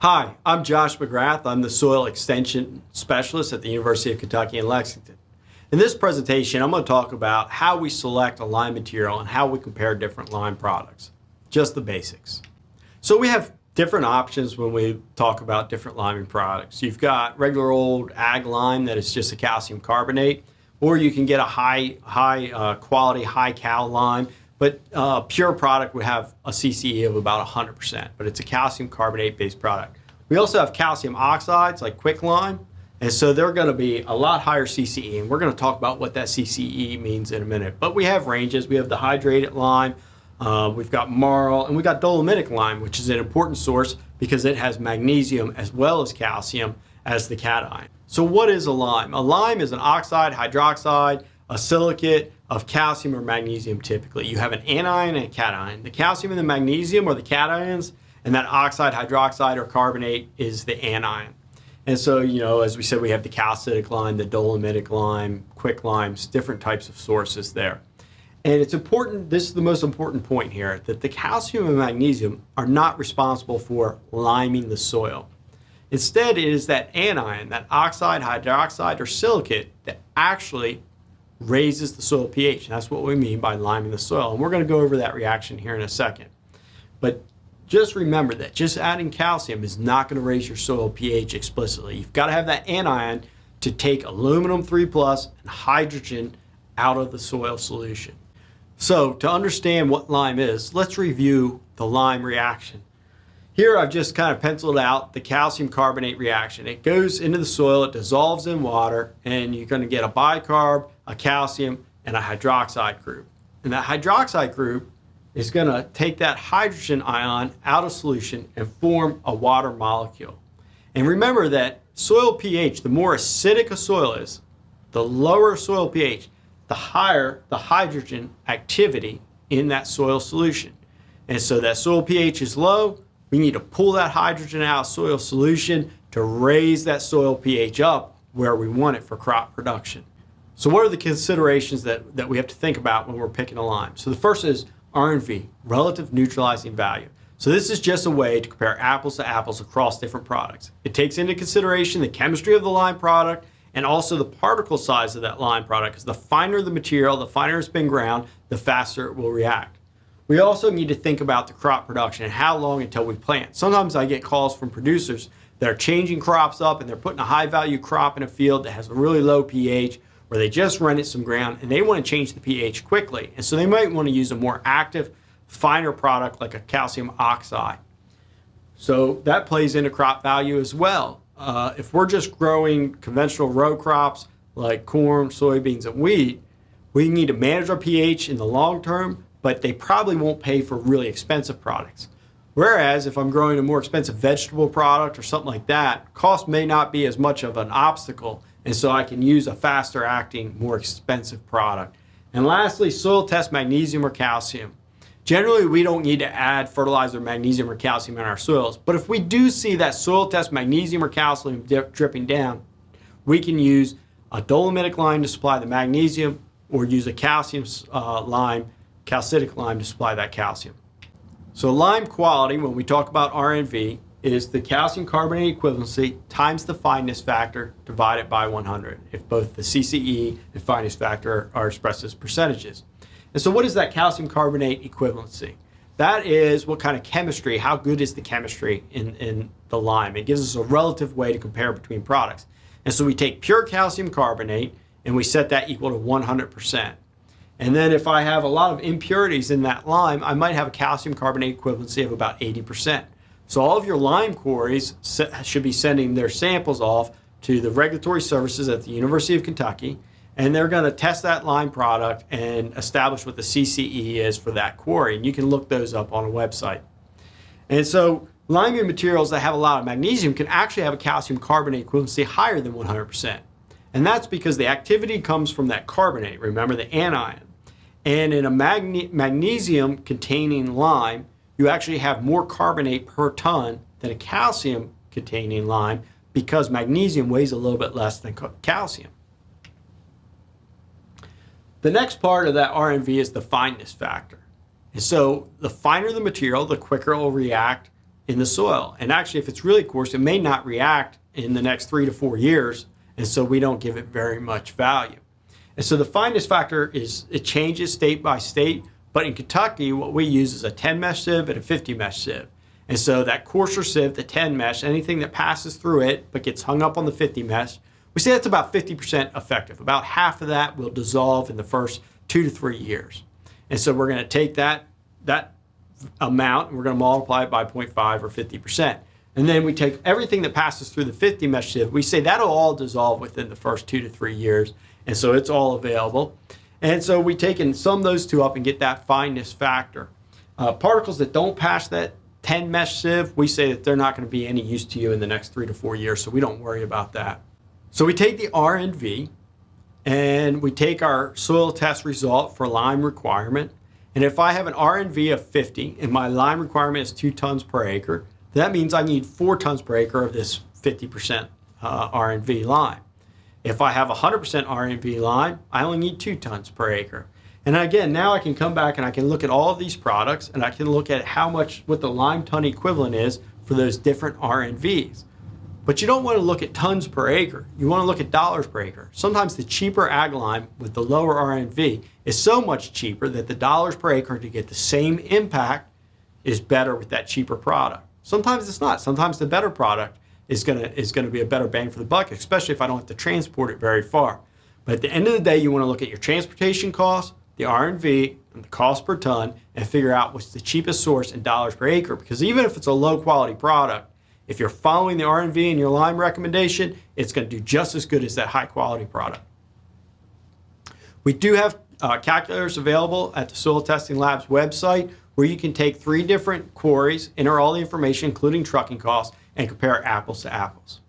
Hi, I'm Josh McGrath. I'm the Soil Extension Specialist at the University of Kentucky in Lexington. In this presentation, I'm going to talk about how we select a lime material and how we compare different lime products. Just the basics. So we have different options when we talk about different liming products. You've got regular old ag lime that is just a calcium carbonate, or you can get a high quality, high cal lime. But pure product would have a CCE of about 100%, but it's a calcium carbonate based product. We also have calcium oxides like quicklime, and so they're going to be a lot higher CCE, and we're going to talk about what that CCE means in a minute. But we have ranges. We have the hydrated lime, we've got marl, and we've got dolomitic lime, which is an important source because it has magnesium as well as calcium as the cation. So what is a lime? A lime is an oxide, hydroxide, a silicate of calcium or magnesium typically. You have an anion and a cation. The calcium and the magnesium are the cations, and that oxide, hydroxide, or carbonate is the anion. And so, as we said, we have the calcitic lime, the dolomitic lime, quicklimes, different types of sources there. And it's important, this is the most important point here, that the calcium and magnesium are not responsible for liming the soil. Instead, it is that anion, that oxide, hydroxide, or silicate that actually raises the soil pH. And that's what we mean by liming the soil. And we're going to go over that reaction here in a second. But just remember that just adding calcium is not going to raise your soil pH explicitly. You've got to have that anion to take aluminum 3+ and hydrogen out of the soil solution. So to understand what lime is, let's review the lime reaction. Here I've just kind of penciled out the calcium carbonate reaction. It goes into the soil, it dissolves in water, and you're going to get a bicarb, a calcium, and a hydroxide group. And that hydroxide group is going to take that hydrogen ion out of solution and form a water molecule. And remember that soil pH, the more acidic a soil is, the lower soil pH, the higher the hydrogen activity in that soil solution. And so that soil pH is low. We need to pull that hydrogen out of soil solution to raise that soil pH up where we want it for crop production. So what are the considerations that we have to think about when we're picking a lime? So the first is R&V, relative neutralizing value. So this is just a way to compare apples to apples across different products. It takes into consideration the chemistry of the lime product and also the particle size of that lime product, because the finer the material, the finer it's been ground, the faster it will react. We also need to think about the crop production and how long until we plant. Sometimes I get calls from producers that are changing crops up and they're putting a high value crop in a field that has a really low pH, where they just rented some ground and they want to change the pH quickly. And so they might want to use a more active, finer product like a calcium oxide. So that plays into crop value as well. If we're just growing conventional row crops like corn, soybeans, and wheat, we need to manage our pH in the long term, but they probably won't pay for really expensive products. Whereas if I'm growing a more expensive vegetable product or something like that, cost may not be as much of an obstacle, and so I can use a faster acting, more expensive product. And lastly, soil test magnesium or calcium. Generally, we don't need to add fertilizer, magnesium, or calcium in our soils, but if we do see that soil test magnesium or calcium dripping down, we can use a dolomitic lime to supply the magnesium, or use a calcium calcitic lime to supply that calcium. So lime quality, when we talk about R&V, is the calcium carbonate equivalency times the fineness factor divided by 100, if both the CCE and fineness factor are expressed as percentages. And so what is that calcium carbonate equivalency? That is what kind of chemistry, how good is the chemistry in the lime. It gives us a relative way to compare between products. And so we take pure calcium carbonate and we set that equal to 100%. And then if I have a lot of impurities in that lime, I might have a calcium carbonate equivalency of about 80%. So all of your lime quarries should be sending their samples off to the regulatory services at the University of Kentucky, and they're going to test that lime product and establish what the CCE is for that quarry. And you can look those up on a website. And so liming materials that have a lot of magnesium can actually have a calcium carbonate equivalency higher than 100%. And that's because the activity comes from that carbonate, remember, the anion. And in a magnesium-containing lime, you actually have more carbonate per ton than a calcium-containing lime, because magnesium weighs a little bit less than calcium. The next part of that R&V is the fineness factor. And so the finer the material, the quicker it will react in the soil. And actually, if it's really coarse, it may not react in the next 3 to 4 years, and so we don't give it very much value. And so the fineness factor it changes state by state, but in Kentucky, what we use is a 10 mesh sieve and a 50 mesh sieve. And so that coarser sieve, the 10 mesh, anything that passes through it but gets hung up on the 50 mesh, we say that's about 50% effective. About half of that will dissolve in the first 2 to 3 years. And so we're going to take that amount and we're going to multiply it by 0.5 or 50%. And then we take everything that passes through the 50 mesh sieve. We say that'll all dissolve within the first 2 to 3 years. And so it's all available. And so we take and sum those two up and get that fineness factor. Particles that don't pass that 10 mesh sieve, we say that they're not going to be any use to you in the next 3 to 4 years. So we don't worry about that. So we take the R and V and we take our soil test result for lime requirement. And if I have an R and V of 50 and my lime requirement is 2 tons per acre, that means I need 4 tons per acre of this 50% R and V lime. If I have 100% R and V lime, I only need 2 tons per acre. And again, now I can come back and I can look at all of these products and I can look at what the lime ton equivalent is for those different R and Vs. But you don't want to look at tons per acre. You want to look at dollars per acre. Sometimes the cheaper ag lime with the lower R and V is so much cheaper that the dollars per acre to get the same impact is better with that cheaper product. Sometimes it's not. Sometimes the better product is going to be a better bang for the buck, especially if I don't have to transport it very far. But at the end of the day, you want to look at your transportation costs, the R and V, and the cost per ton, and figure out what's the cheapest source in dollars per acre. Because even if it's a low quality product, if you're following the R and V in your lime recommendation, it's going to do just as good as that high quality product. We do have calculators available at the Soil Testing Lab's website where you can take 3 different quarries, enter all the information, including trucking costs, and compare apples to apples.